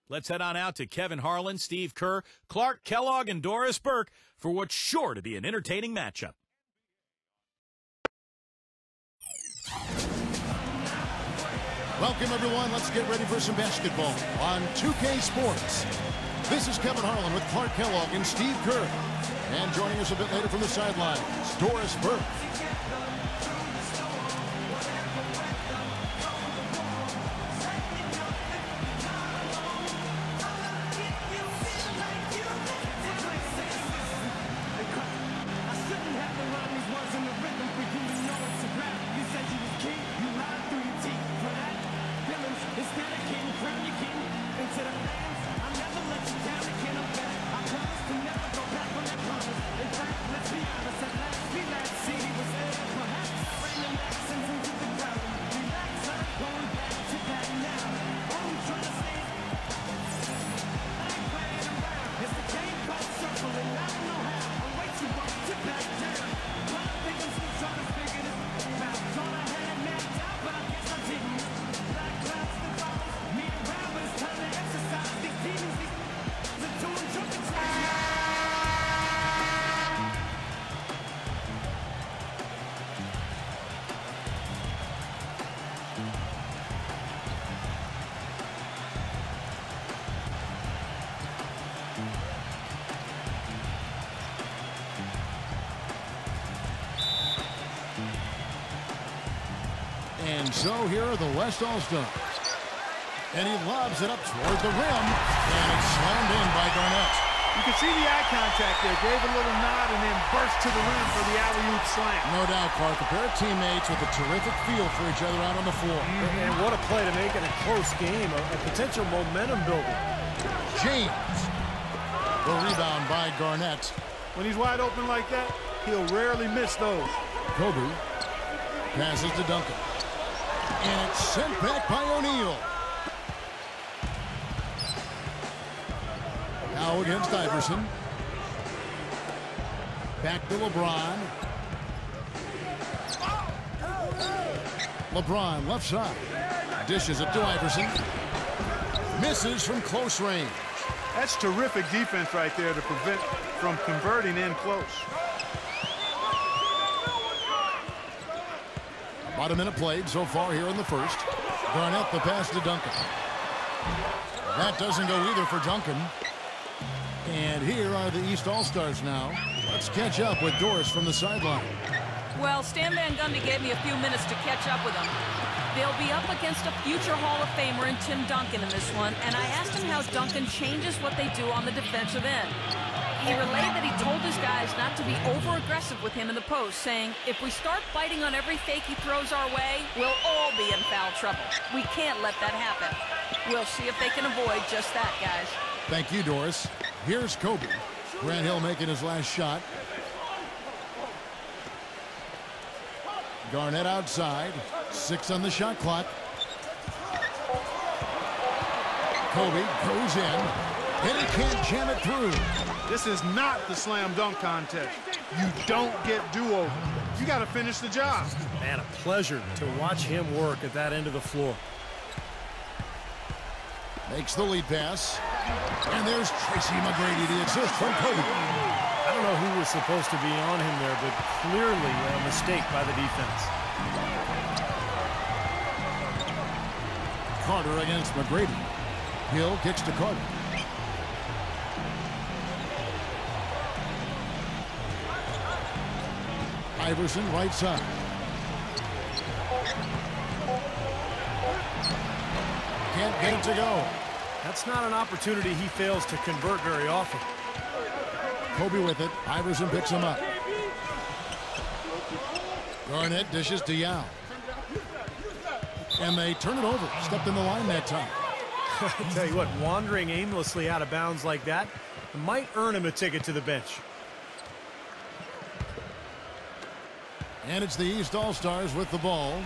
Let's head on out to Kevin Harlan, Steve Kerr, Clark Kellogg, and Doris Burke for what's sure to be an entertaining matchup. Welcome, everyone. Let's get ready for some basketball on 2K Sports. This is Kevin Harlan with Clark Kellogg and Steve Kerr. And joining us a bit later from the sidelines, Doris Burke. And so here are the West All-Stars. And he lobs it up toward the rim, and it's slammed in by Garnett. You can see the eye contact there. Gave a little nod and then burst to the rim for the alley-oop slam. No doubt, Clark. A pair of teammates with a terrific feel for each other out on the floor. And what a play to make it a close game, a potential momentum builder. James. The rebound by Garnett. When he's wide open like that, he'll rarely miss those. Kobe passes to Duncan. And it's sent back by O'Neal. Now against Iverson. Back to LeBron. LeBron left side. Dishes it to Iverson. Misses from close range. That's terrific defense right there to prevent from converting in close. About a minute played so far here in the first. Garnett the pass to Duncan. That doesn't go either for Duncan. And here are the East All-Stars now. Let's catch up with Doris from the sideline. Well, Stan Van Gundy gave me a few minutes to catch up with them. They'll be up against a future Hall of Famer in Tim Duncan in this one, and I asked him how Duncan changes what they do on the defensive end. He relayed that he told his guys not to be over-aggressive with him in the post, saying, if we start biting on every fake he throws our way, we'll all be in foul trouble. We can't let that happen. We'll see if they can avoid just that, guys. Thank you, Doris. Here's Kobe. Grant Hill making his last shot. Garnett outside. 6 on the shot clock. Kobe goes in. And he can't jam it through. This is not the slam dunk contest. You don't get do-over. You got to finish the job. Man, a pleasure to watch him work at that end of the floor. Makes the lead pass. And there's Tracy McGrady, the assist from Kobe. I don't know who was supposed to be on him there, but clearly a mistake by the defense. Carter against McGrady. Hill kicks to Carter. Iverson right side. Can't get it to go. That's not an opportunity he fails to convert very often. Kobe with it. Iverson picks him up. Garnett dishes to Yao. And they turn it over. Stepped in the line that time. I tell you what, wandering aimlessly out of bounds like that might earn him a ticket to the bench. And it's the East All-Stars with the ball.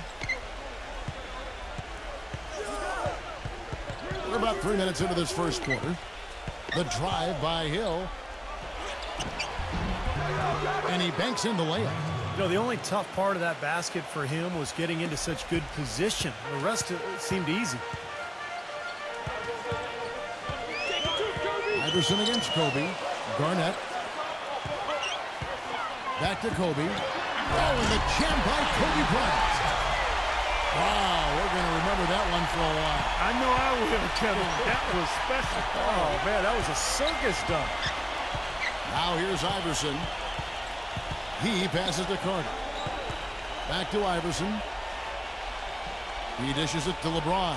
We're about 3 minutes into this first quarter. The drive by Hill. And he banks in the layup. You know, the only tough part of that basket for him was getting into such good position. The rest seemed easy. Iverson against Kobe. Garnett. Back to Kobe. Oh, and the jam by Kobe Bryant. Wow, we're going to remember that one for a while. I know I will, Kevin. That was special. Oh, man, that was a circus dunk. Now here's Iverson. He passes to Carter. Back to Iverson. He dishes it to LeBron.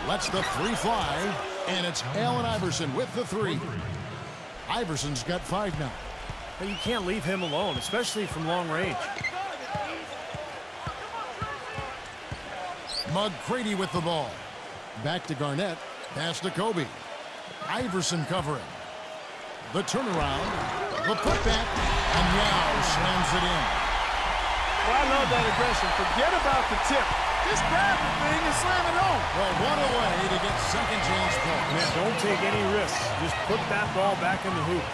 Lets the three fly, and it's Allen Iverson with the three. Iverson's got 5 now. But you can't leave him alone, especially from long range. McGrady with the ball. Back to Garnett. Pass to Kobe. Iverson covering. The turnaround. The putback. And now slams it in. Well, I love that aggression. Forget about the tip. Just grab the thing and slam it home. Well, what a way to get second chance points. Man, don't take any risks. Just put that ball back in the hoop.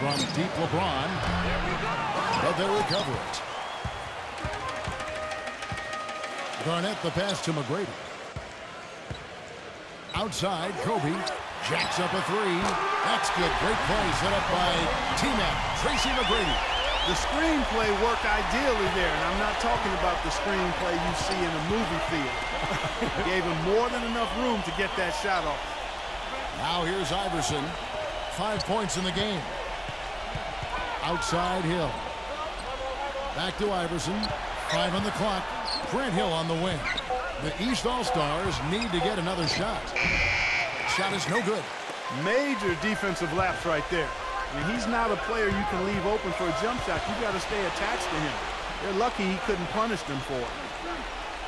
From deep LeBron. But they recover it. Garnett the pass to McGrady. Outside, Kobe jacks up a three. That's good. Great play set up by T-Mac, Tracy McGrady. The screenplay worked ideally there, and I'm not talking about the screenplay you see in a movie theater. Gave him more than enough room to get that shot off. Now here's Iverson. 5 points in the game. Outside Hill. Back to Iverson. 5 on the clock. Grant Hill on the wing. The East All-Stars need to get another shot. Shot is no good. Major defensive lapse right there. I mean, he's not a player you can leave open for a jump shot. You got to stay attached to him. They're lucky he couldn't punish them for it.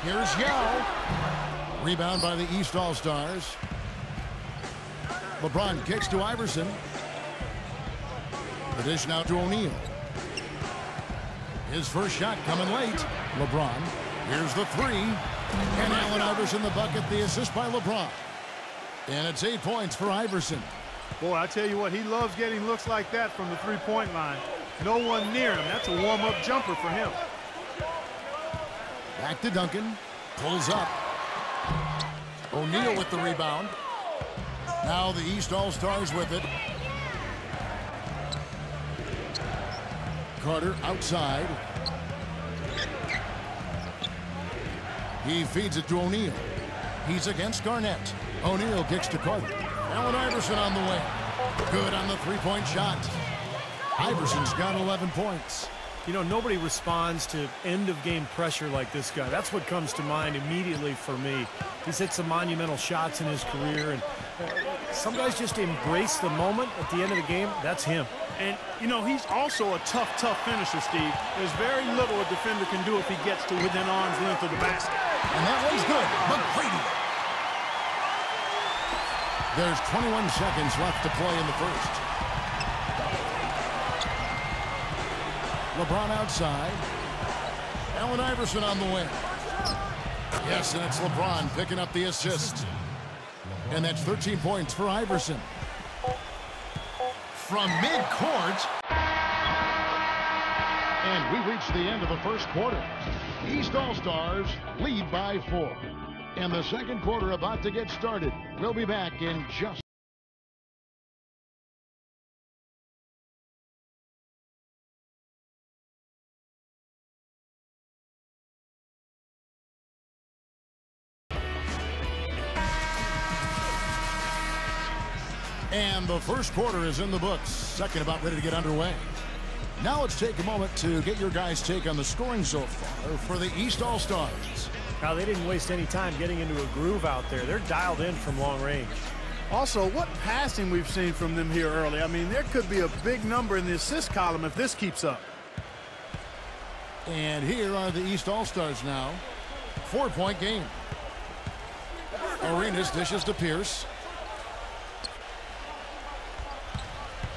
Here's Yao. Rebound by the East All-Stars. LeBron kicks to Iverson. The dish now to O'Neal. His first shot coming late. LeBron. Here's the three. And Allen Iverson the bucket. The assist by LeBron. And it's 8 points for Iverson. Boy, I tell you what, he loves getting looks like that from the three-point line. No one near him. That's a warm-up jumper for him. Back to Duncan. Pulls up. O'Neal with the rebound. Now the East All-Stars with it. Carter outside. He feeds it to O'Neal. He's against Garnett. O'Neal kicks to Carter. Allen Iverson on the wing. Good on the three-point shot. Iverson's got 11 points. You know, nobody responds to end-of-game pressure like this guy. That's what comes to mind immediately for me. He's hit some monumental shots in his career, and some guys just embrace the moment at the end of the game. That's him. And, you know, he's also a tough finisher, Steve. There's very little a defender can do if he gets to within arm's length of the basket. And that one's good. McGrady. There's 21 seconds left to play in the first. LeBron outside. Allen Iverson on the wing. Yes, and it's LeBron picking up the assist. And that's 13 points for Iverson. From midcourt. And we reach the end of the first quarter. East All-Stars lead by 4. And the second quarter about to get started. We'll be back in just... And the first quarter is in the books. Second about ready to get underway. Now let's take a moment to get your guys' take on the scoring so far for the East All-Stars. Now, they didn't waste any time getting into a groove out there. They're dialed in from long range. Also, what passing we've seen from them here early. I mean, there could be a big number in the assist column if this keeps up. And here are the East All-Stars now. 4-point game. Arenas dishes to Pierce.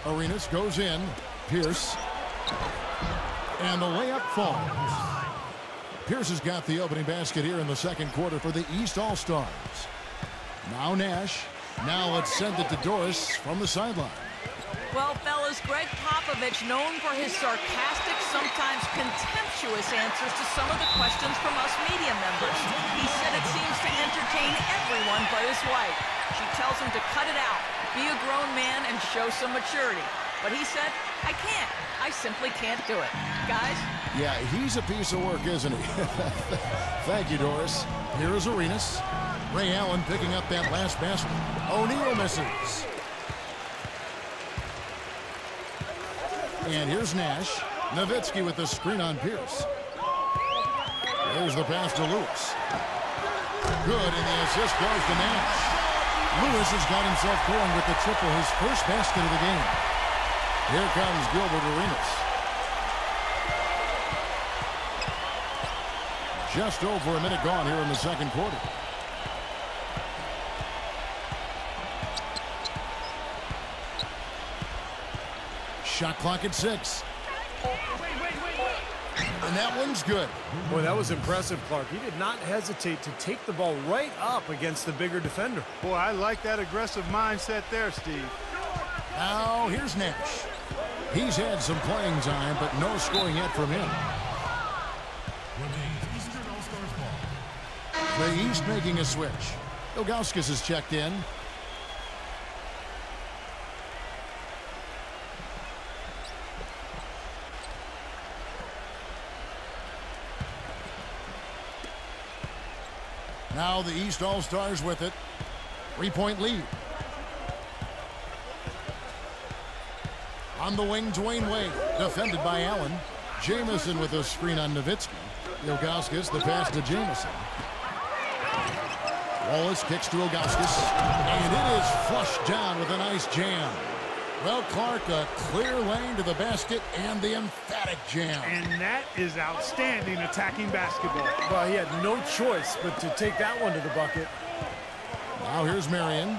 Arenas goes in. Pierce. And the layup falls. Pierce has got the opening basket here in the second quarter for the East All-Stars. Now Nash. Now let's send it to Doris from the sideline. Well, fellas, Greg Popovich, known for his sarcastic, sometimes contemptuous answers to some of the questions from us media members. He said it seems to entertain everyone but his wife. She tells him to cut it out. be a grown man and show some maturity. But he said, I can't. I simply can't do it. Guys? Yeah, he's a piece of work, isn't he? Thank you, Doris. Here is Arenas. Ray Allen picking up that last basket. O'Neal misses. And here's Nash. Nowitzki with the screen on Pierce. There's the pass to Lewis. Good, and the assist goes to Nash. Lewis has got himself going with the triple, his first basket of the game. Here comes Gilbert Arenas. Just over a minute gone here in the second quarter. Shot clock at 6. And that one's good. Boy, that was impressive, Clark. He did not hesitate to take the ball right up against the bigger defender. Boy, I like that aggressive mindset there, Steve. Now, here's Nash. He's had some playing time, but no scoring yet from him. The East making a switch. Ilgauskas is checked in. Now the East All-Stars with it. 3-point lead. On the wing, Dwyane Wade, defended by Allen. Jamison with a screen on Nowitzki. Ilgauskas, the pass to Jamison. Wallace kicks to Ilgauskas, and it is flushed down with a nice jam. Well, Clark, a clear lane to the basket and the emphatic jam. And that is outstanding attacking basketball. Well, he had no choice but to take that one to the bucket. Now here's Marion.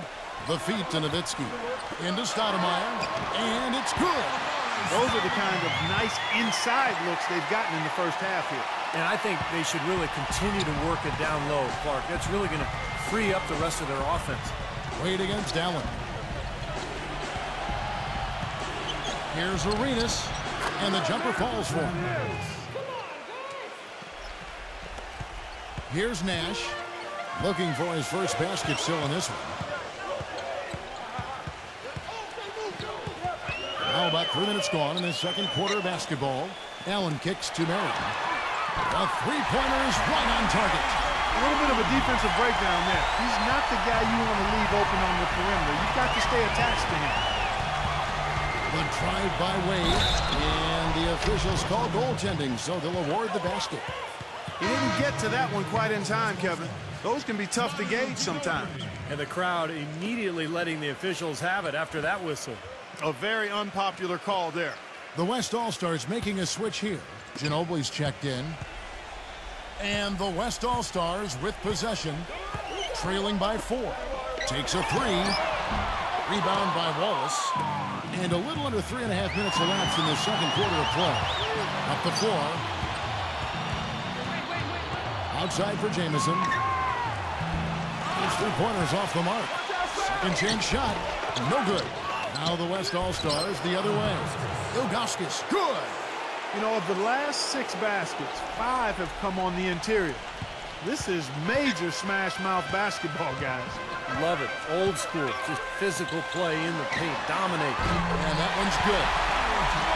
The feet to Nowitzki. Into Stoudemire, and it's good. Those are the kind of nice inside looks they've gotten in the first half here. And I think they should really continue to work it down low, Clark. That's really going to free up the rest of their offense. Wade against Allen. Here's Arenas, and the jumper falls for him. Here's Nash, looking for his first basket still in this one. Now about 3 minutes gone in the second quarter of basketball. Allen kicks to Marion. A three-pointer is right on target. A little bit of a defensive breakdown there. He's not the guy you want to leave open on the perimeter. You've got to stay attached to him. The drive by Wade, and the officials call goaltending, so they'll award the basket. He didn't get to that one quite in time, Kevin. Those can be tough to gauge sometimes. And the crowd immediately letting the officials have it after that whistle. A very unpopular call there. The West All-Stars making a switch here. Ginobili's checked in. And the West All-Stars with possession, trailing by 4. Takes a 3. Rebound by Wallace. And a little under 3.5 minutes elapsed in the second quarter of play. Up the floor. Outside for Jamison. His three-pointers off the mark. Second chance shot. No good. Now the West All-Stars the other way. Ilgauskas, good. You know, of the last 6 baskets, 5 have come on the interior. This is major smash-mouth basketball, guys. Love it. Old school. Just physical play in the paint. Dominate. And that one's good.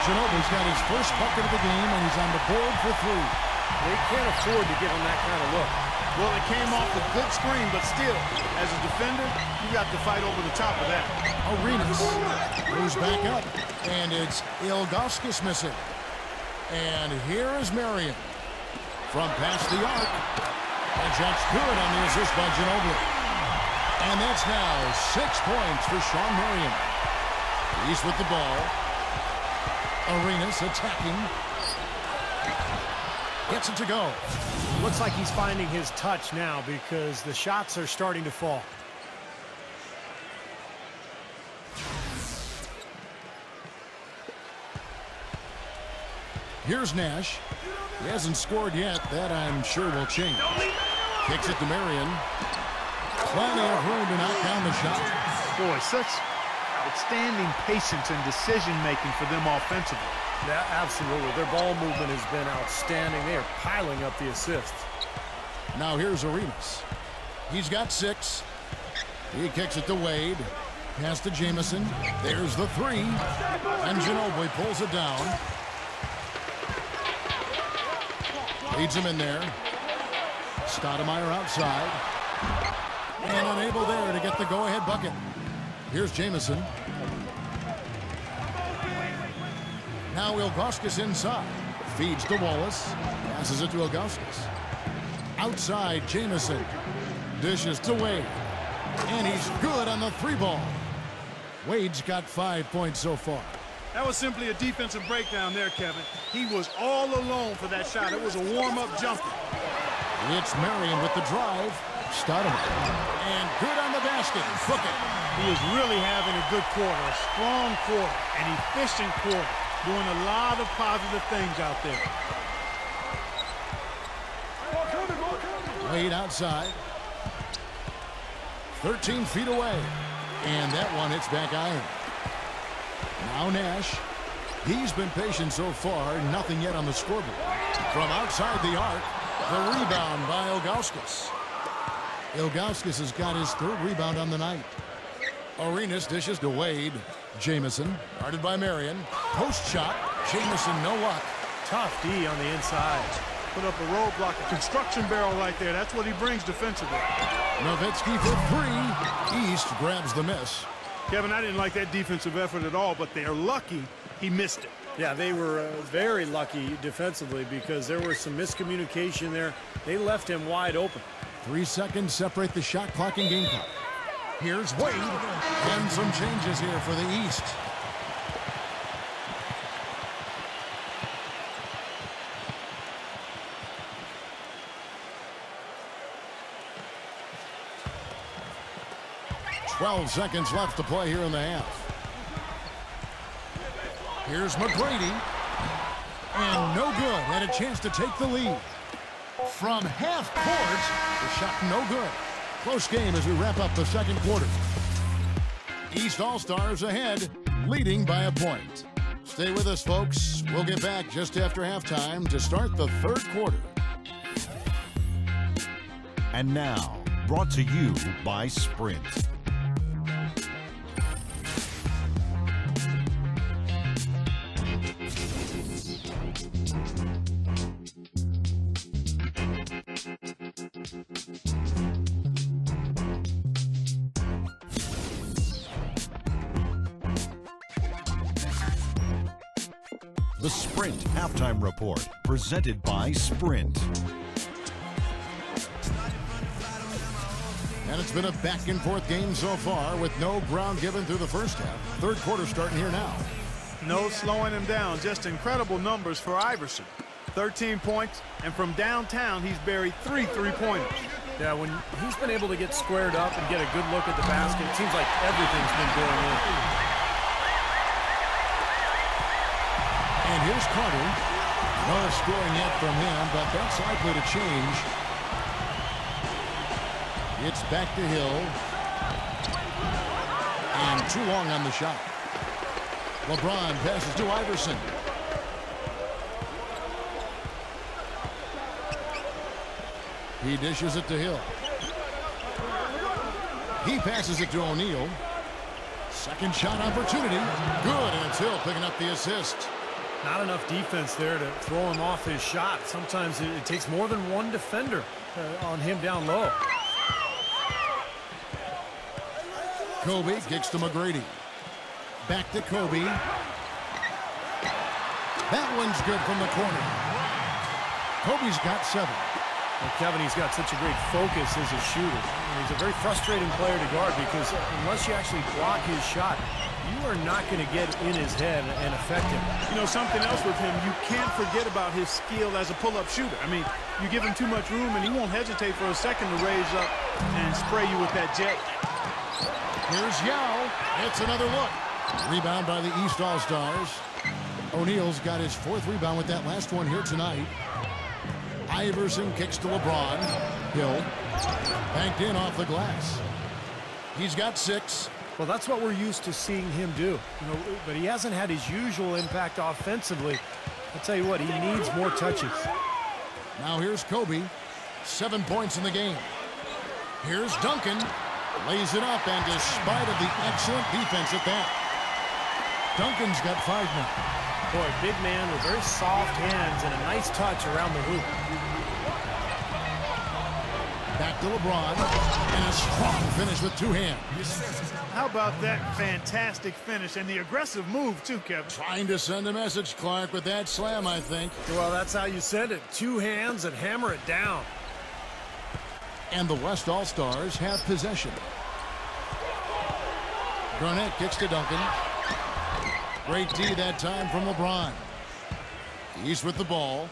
Ginobili's got his first bucket of the game, and he's on the board for 3. They can't afford to give him that kind of look. Well, it came off a good screen, but still, as a defender, you got to fight over the top of that. Arenas moves back up, and it's Ilgauskas missing. And here is Marion from past the arc. And shot's good on the assist by Ginobili. And that's now 6 points for Sean Marion. He's with the ball. Arenas attacking. Gets it to go. Looks like he's finding his touch now because the shots are starting to fall. Here's Nash. He hasn't scored yet. That, I'm sure, will change. Kicks it to Marion. Plenty of room to knock down the shot. Boy, such outstanding patience and decision-making for them offensively. Yeah, absolutely. Their ball movement has been outstanding. They are piling up the assists. Now here's Arenas. He's got 6. He kicks it to Wade. Pass to Jamison. There's the three. And Ginobili pulls it down. Leads him in there. Stoudemire outside. And unable there to get the go-ahead bucket. Here's Jamison. Now Ilgauskas inside. Feeds to Wallace. Passes it to Ilgauskas. Outside, Jamison. Dishes to Wade. And he's good on the three ball. Wade's got 5 points so far. That was simply a defensive breakdown there, Kevin. He was all alone for that shot. It was a warm-up jumper. It's Marion with the drive. Stoudemire. And good on the basket. Book it. He is really having a good quarter, a strong quarter, an efficient quarter, doing a lot of positive things out there. Wade outside. 13 feet away. And that one hits back iron. Now Nash. He's been patient so far. Nothing yet on the scoreboard. From outside the arc, the rebound by Ilgauskas. Ilgauskas has got his third rebound on the night. Arenas dishes to Wade. Jamison, guarded by Marion. Post shot. Jamison, no luck. Tough D on the inside. Put up a roadblock, a construction barrel right there. That's what he brings defensively. Nowitzki for three. East grabs the miss. Kevin, I didn't like that defensive effort at all, but they're lucky he missed it. Yeah, they were very lucky defensively because there was some miscommunication there. They left him wide open. 3 seconds separate the shot clock and game clock. Here's Wade. And some changes here for the East. .12 seconds left to play here in the half. Here's McGrady. And no good. Had a chance to take the lead. From half court, the shot no good. Close game as we wrap up the second quarter. East All-Stars ahead, leading by a point. Stay with us, folks. We'll get back just after halftime to start the third quarter. And now, brought to you by Sprint. The Sprint Halftime Report, presented by Sprint. And it's been a back-and-forth game so far with no ground given through the first half. Third quarter starting here now. No slowing him down. Just incredible numbers for Iverson. 13 points, and from downtown, he's buried 3 three-pointers. Yeah, when he's been able to get squared up and get a good look at the basket, it seems like everything's been going in. And here's Carter. No scoring yet from him, but that's likely to change. It's back to Hill. And too long on the shot. LeBron passes to Iverson. He dishes it to Hill. He passes it to O'Neal. Second shot opportunity. Good, and it's Hill picking up the assist. Not enough defense there to throw him off his shot. Sometimes it takes more than one defender on him down low. Kobe kicks to McGrady. Back to Kobe. That one's good from the corner. Kobe's got 7. Well, Kevin, he's got such a great focus as a shooter. And he's a very frustrating player to guard because unless you actually block his shot, you are not going to get in his head and affect him. You know, something else with him, you can't forget about his skill as a pull-up shooter. I mean, you give him too much room, and he won't hesitate for a second to raise up and spray you with that jet. Here's Yao. It's another look. Rebound by the East All-Stars. O'Neal's got his 4th rebound with that last one here tonight. Iverson kicks to LeBron. Hill banked in off the glass. He's got 6. Well, that's what we're used to seeing him do. You know, but he hasn't had his usual impact offensively. I'll tell you what, he needs more touches. Now here's Kobe. 7 points in the game. Here's Duncan. Lays it up, and despite of the excellent defense at that, Duncan's got 5 now. Boy, big man with very soft hands and a nice touch around the hoop. Back to LeBron, and a strong finish with 2 hands. How about that fantastic finish and the aggressive move, too, Kevin? Trying to send a message, Clark, with that slam, I think. Well, that's how you send it. 2 hands and hammer it down. And the West All-Stars have possession. Garnett kicks to Duncan. Great D that time from LeBron. He's with the ball.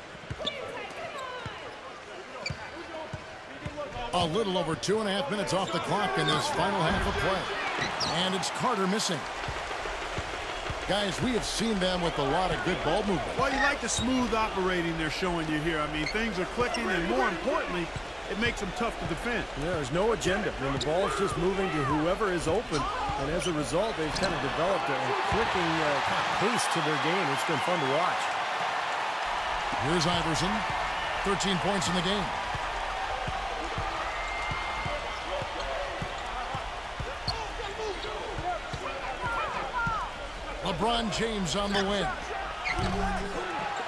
A little over 2.5 minutes off the clock in this final half of play. And it's Carter missing. Guys, we have seen them with a lot of good ball movement. Well, you like the smooth operating they're showing you here. I mean, things are clicking, and more importantly, it makes them tough to defend. Yeah, there's no agenda. I mean, the ball is just moving to whoever is open, and as a result, they've kind of developed a clicking kind of pace to their game. It's been fun to watch. Here's Iverson, 13 points in the game. LeBron James on the win.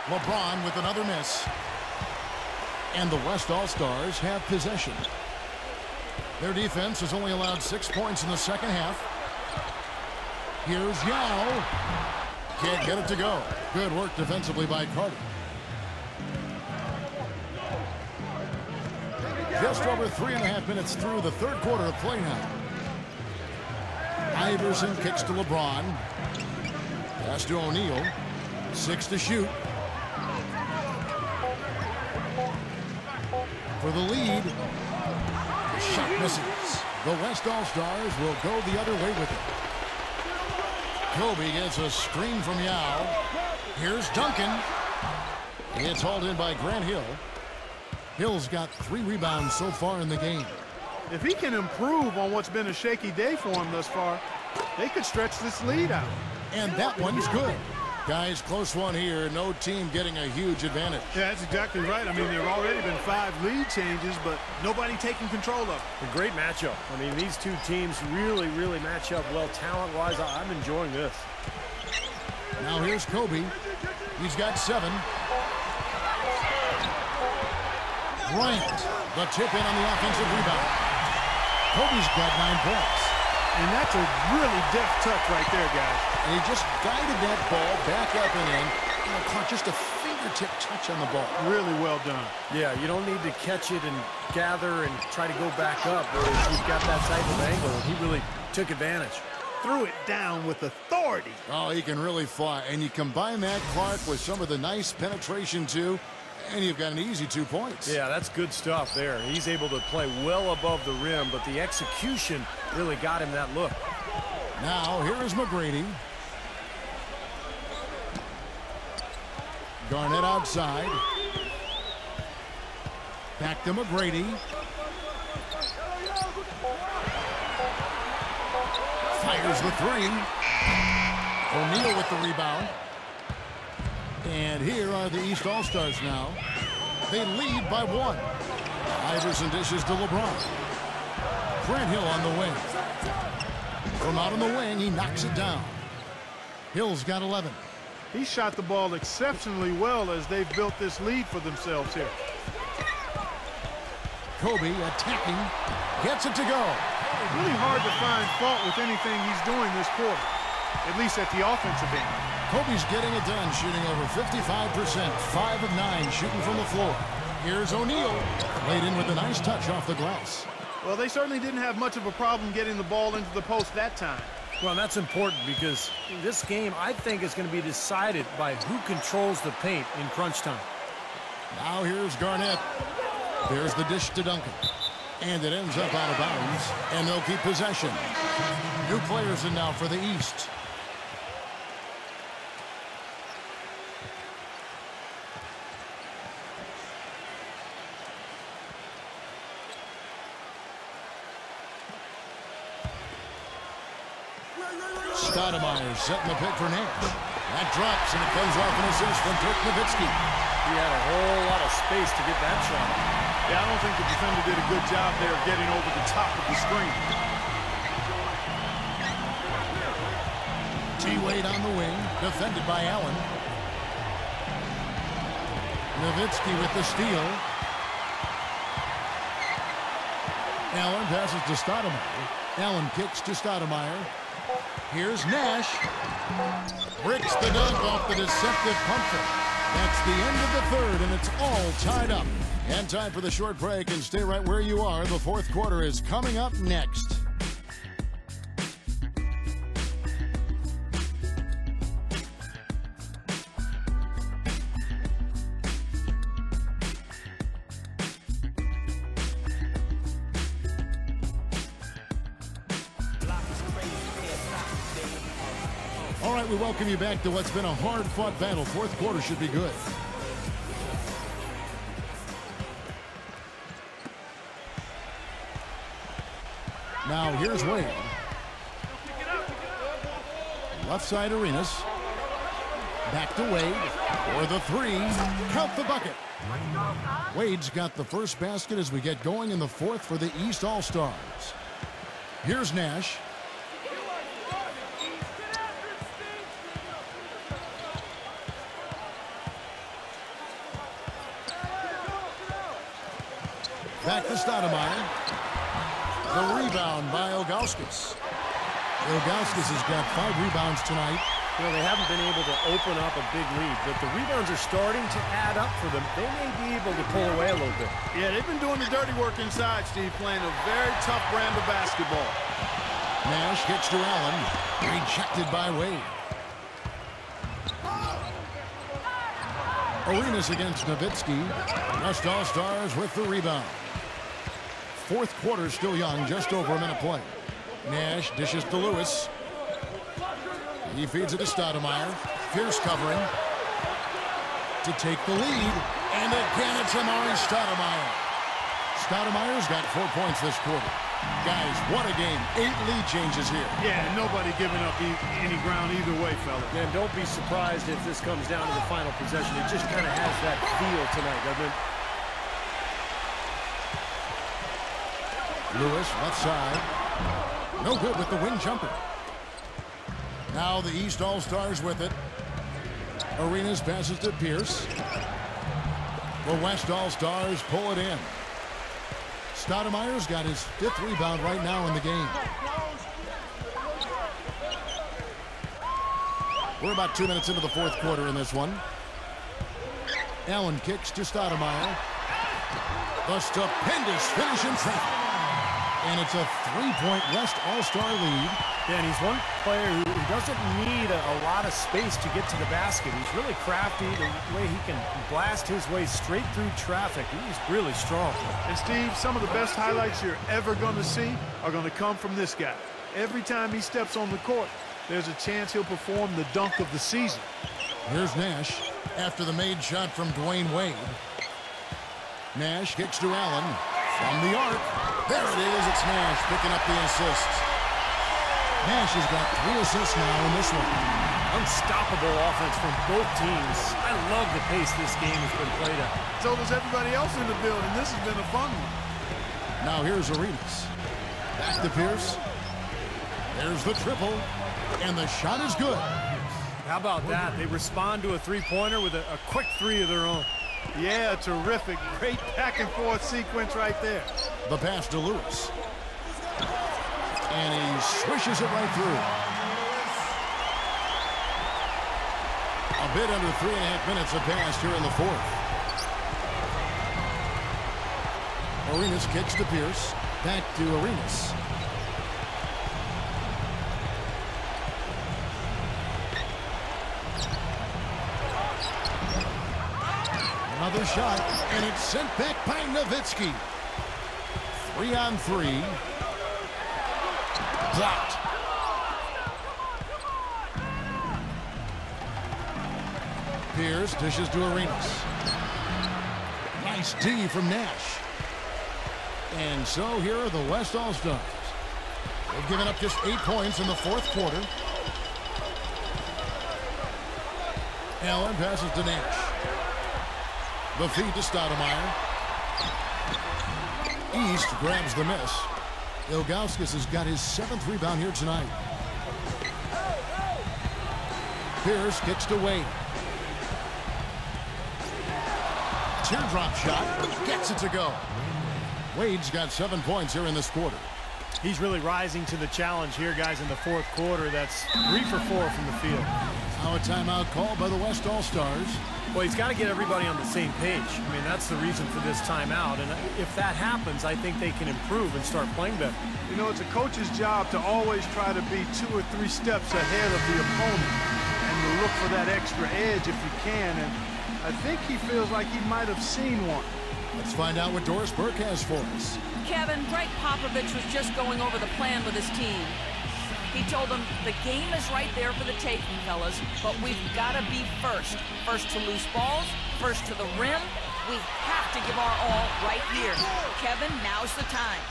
LeBron with another miss. And the West All-Stars have possession. Their defense has only allowed 6 points in the second half. Here's Yao. Can't get it to go. Good work defensively by Carter. Just over 3.5 minutes through the third quarter of play now. Iverson kicks to LeBron. Pass to O'Neal. 6 to shoot. For the lead. The shot misses. The West All-Stars will go the other way with it. Kobe gets a screen from Yao. Here's Duncan. It's hauled in by Grant Hill. Hill's got 3 rebounds so far in the game. If he can improve on what's been a shaky day for him thus far, they could stretch this lead out. And that one's good. Guys, close one here. No team getting a huge advantage. Yeah, that's exactly right. I mean, there have already been 5 lead changes, but nobody taking control of it. A great matchup. I mean, these two teams really, really match up well talent-wise. I'm enjoying this. Now here's Kobe. He's got 7. Bryant, the tip in on the offensive rebound. Kobe's got 9 points. And that's a really deft touch right there, guys. And he just guided that ball back up and in. You know, caught just a fingertip touch on the ball. Really well done. Yeah, you don't need to catch it and gather and try to go back up. He's got that type of angle, and he really took advantage. Threw it down with authority. Oh, he can really fly. And you combine that, Clark, with some of the nice penetration, too, and you've got an easy 2 points. Yeah, that's good stuff there. He's able to play well above the rim, but the execution really got him that look. Now, here is McGrady. Garnett outside. Back to McGrady. Fires the 3. O'Neal with the rebound. And here are the East All-Stars now. They lead by 1. Iverson dishes to LeBron. Grant Hill on the wing. From out on the wing, he knocks it down. Hill's got 11. He shot the ball exceptionally well as they've built this lead for themselves here. Kobe attacking. Gets it to go. It's really hard to find fault with anything he's doing this quarter, at least at the offensive end. Kobe's getting it done, shooting over 55%. 5 of 9 shooting from the floor. Here's O'Neal. Laid in with a nice touch off the glass. Well, they certainly didn't have much of a problem getting the ball into the post that time. Well, that's important because this game, I think, is going to be decided by who controls the paint in crunch time. Now here's Garnett. There's the dish to Duncan. And it ends up out of bounds. And they'll keep possession. New players in now for the East. Stoudemire setting the pick for Nash. That drops, and it comes off an assist from Dirk Nowitzki. He had a whole lot of space to get that shot. Yeah, I don't think the defender did a good job there of getting over the top of the screen. T-Wade on the wing, defended by Allen. Nowitzki with the steal. Allen passes to Stoudemire. Allen kicks to Stoudemire. Here's Nash. Bricks the dunk off the deceptive pump fake. That's the end of the third, and it's all tied up. And time for the short break, and stay right where you are. The fourth quarter is coming up next. All right, we welcome you back to what's been a hard-fought battle. Fourth quarter should be good. Now here's Wade. Left side Arenas. Back to Wade for the three. Count the bucket. Wade's got the first basket as we get going in the fourth for the East All-Stars. Here's Nash. Back to Stoudemire. The rebound by Ilgauskas. Ilgauskas has got 5 rebounds tonight. You know, they haven't been able to open up a big lead, but the rebounds are starting to add up for them. They may be able to pull away a little bit. Yeah, they've been doing the dirty work inside, Steve, playing a very tough brand of basketball. Nash kicks to Allen. Rejected by Wade. Arenas against Nowitzki. West All-Stars with the rebound. Fourth quarter still young, just over a minute play. Nash dishes to Lewis. He feeds it to Stoudemire. Fierce covering to take the lead. And again, it's Amari Stoudemire. Stoudemire's got 4 points this quarter. Guys, what a game. 8 lead changes here. Yeah, nobody giving up any ground either way, fella. And don't be surprised if this comes down to the final possession. It just kind of has that feel tonight, doesn't it? Lewis, left side. No good with the wing jumper. Now the East All-Stars with it. Arenas passes to Pierce. The West All-Stars pull it in. Stoudemire's got his 5th rebound right now in the game. We're about 2 minutes into the fourth quarter in this one. Allen kicks to Stoudemire. The stupendous finish in traffic. And it's a 3-point West All-Star lead. Yeah, and he's one player who doesn't need a lot of space to get to the basket. He's really crafty. The way he can blast his way straight through traffic, he's really strong. And Steve, some of the best highlights you're ever going to see are going to come from this guy. Every time he steps on the court, there's a chance he'll perform the dunk of the season. Here's Nash after the made shot from Dwyane Wade. Nash kicks to Allen from the arc. There it is. It's Nash picking up the assist. Nash has got 3 assists now in this one. Unstoppable offense from both teams. I love the pace this game has been played at. So does everybody else in the building. This has been a fun one. Now here's Arenas. Back to Pierce. There's the triple. And the shot is good. How about that? They respond to a three-pointer with a quick 3 of their own. Yeah, terrific. Great back-and-forth sequence right there. The pass to Lewis. And he swishes it right through. A bit under 3.5 minutes have passed here in the fourth. Arenas kicks to Pierce. Back to Arenas. Another shot, and it's sent back by Nowitzki. 3-on-3. Blocked. Pierce dishes to Arenas. Nice D from Nash. And so here are the West All-Stars. They've given up just 8 points in the fourth quarter. Allen passes to Nash. The feed to Stoudemire. East grabs the miss. Ilgauskas has got his 7th rebound here tonight. Pierce kicks to Wade. Teardrop shot. Gets it to go. Wade's got 7 points here in this quarter. He's really rising to the challenge here, guys, in the fourth quarter. That's 3 for 4 from the field. Now a timeout called by the West All-Stars. Well, he's got to get everybody on the same page. I mean, that's the reason for this timeout. And if that happens, I think they can improve and start playing better. You know, it's a coach's job to always try to be 2 or 3 steps ahead of the opponent and to look for that extra edge if you can. And I think he feels like he might have seen one. Let's find out what Doris Burke has for us. Kevin, Greg Popovich was just going over the plan with his team. He told them the game is right there for the taking, fellas, but we've got to be first. First to loose balls, first to the rim. We have to give our all right here. Kevin, now's the time.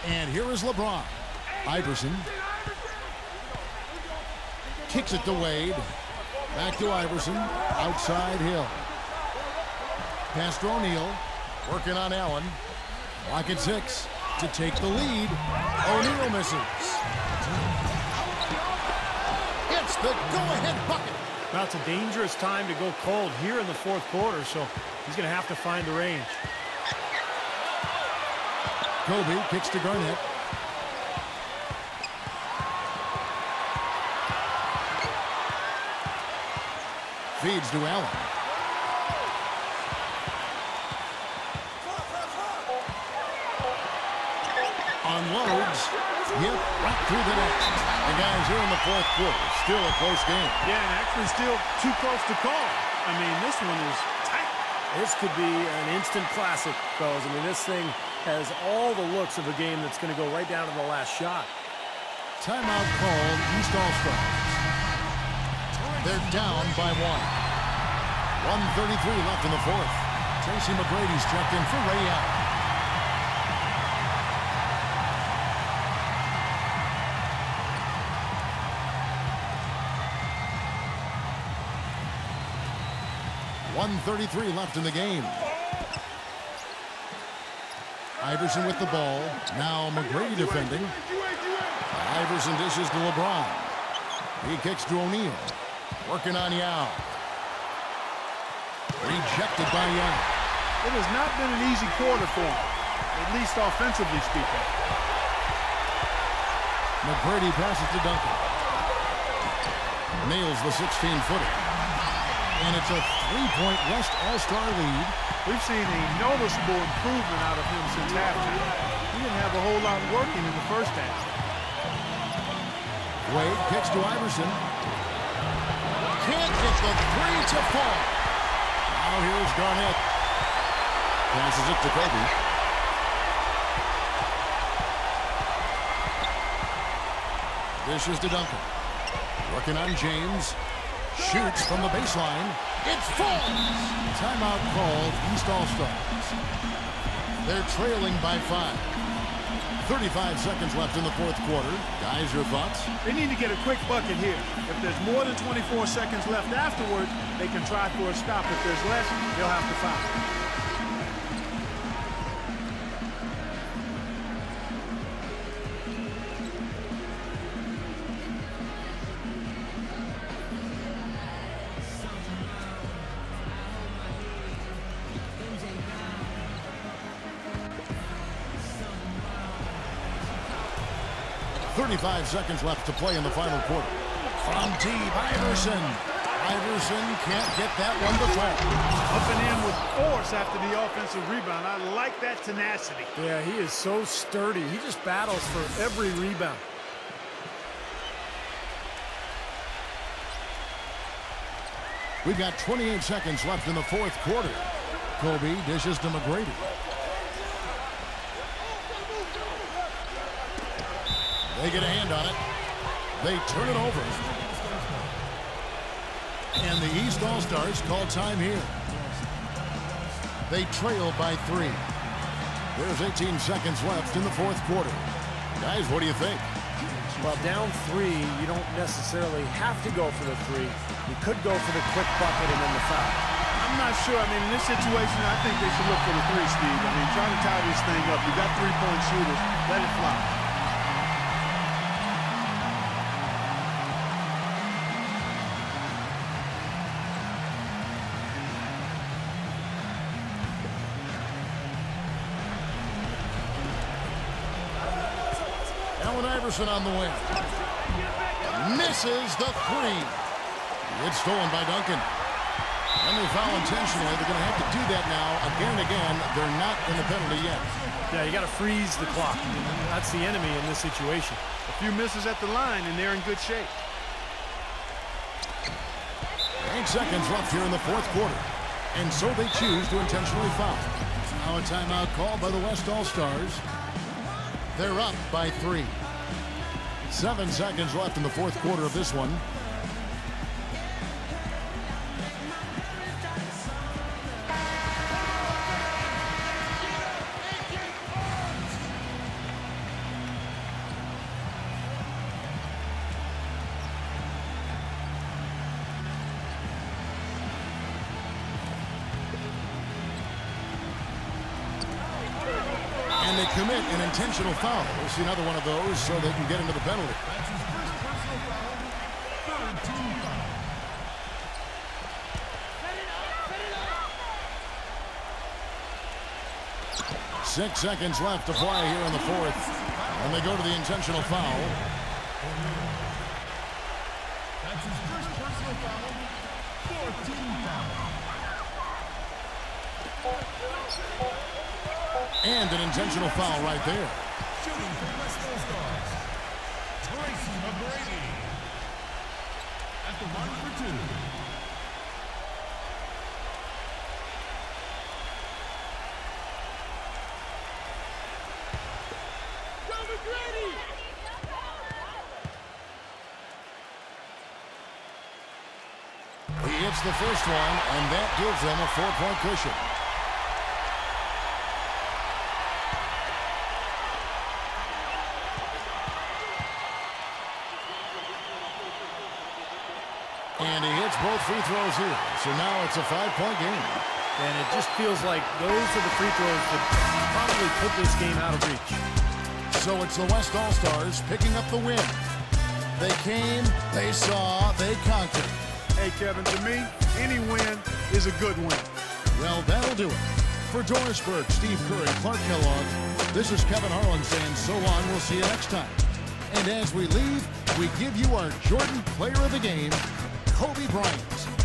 And here is LeBron. Iverson. Kicks it to Wade. Back to Iverson. Outside Hill. Pass to O'Neal. Working on Allen. Lock at 6 to take the lead. O'Neal misses. It's the go-ahead bucket. Now, it's a dangerous time to go cold here in the fourth quarter, so he's going to have to find the range. Kobe kicks to Garnett. Feeds to Allen. Unloads. Yep, right through the net. The guys here in the fourth quarter. Still a close game. Yeah, and actually still too close to call. I mean, this one is tight. This could be an instant classic, fellas. I mean, this thing has all the looks of a game that's going to go right down to the last shot. Timeout called East All-Stars. They're down by 1. 1:33 left in the fourth. Tracy McGrady's checked in for Ray Allen. .133 left in the game. Iverson with the ball. Now McGrady defending. Iverson dishes to LeBron. He kicks to O'Neal. Working on Yao. Rejected by Young. It has not been an easy quarter for him, at least offensively speaking. McGrady passes to Duncan. Nails the 16-footer. And it's a 3-point West All-Star lead. We've seen a noticeable improvement out of him since halftime. He didn't have a whole lot working in the first half. Wade kicks to Iverson. Can't get the 3 to fall. Now here's Garnett. Passes it to Kobe. Dishes to Duncan. Working on James. Shoots from the baseline. It falls. Timeout called East All-Stars. They're trailing by 5. 35 seconds left in the fourth quarter. Guys, your thoughts? They need to get a quick bucket here. If there's more than 24 seconds left afterward, they can try for a stop. If there's less, they'll have to foul. 35 seconds left to play in the final quarter. From deep, Iverson. Iverson can't get that one to fall. Up and in with force after the offensive rebound. I like that tenacity. Yeah, he is so sturdy. He just battles for every rebound. We've got 28 seconds left in the fourth quarter. Kobe dishes to McGrady. They get a hand on it. They turn it over. And the East All-Stars call time here. They trail by 3. There's 18 seconds left in the fourth quarter. Guys, what do you think? Well, down 3, you don't necessarily have to go for the 3. You could go for the quick bucket and then the foul. I'm not sure. I mean, in this situation, I think they should look for the 3, Steve. I mean, try to tie this thing up. You got 3-point shooters. Let it fly. Allen Iverson on the wing. Misses the three. It's stolen by Duncan. And they foul intentionally. They're going to have to do that now again and again. They're not in the penalty yet. Yeah, you got to freeze the clock. That's the enemy in this situation. A few misses at the line, and they're in good shape. 8 seconds left here in the fourth quarter. And so they choose to intentionally foul. Now a timeout called by the West All-Stars. They're up by 3. 7 seconds left in the fourth quarter of this one. And they commit an intentional foul. We'll see another one of those so they can get into the penalty. That's his first personal foul. Third team foul. 6 seconds left to fly here in the fourth. And they go to the intentional foul. That's his first personal foul. Fourth team foul. And an intentional foul right there. Shooting for West All-Stars, Tracy McGrady. At the line for 2. He hits the first one, and that gives them a 4-point cushion. And he hits both free throws here. So now it's a 5-point game. And it just feels like those are the free throws that probably put this game out of reach. So it's the West All-Stars picking up the win. They came, they saw, they conquered. Hey, Kevin, to me, any win is a good win. Well, that'll do it. For Doris Burke, Steve Curry, Clark Kellogg, this is Kevin Harlan saying so long. We'll see you next time. And as we leave, we give you our Jordan Player of the Game, Kobe Bryant.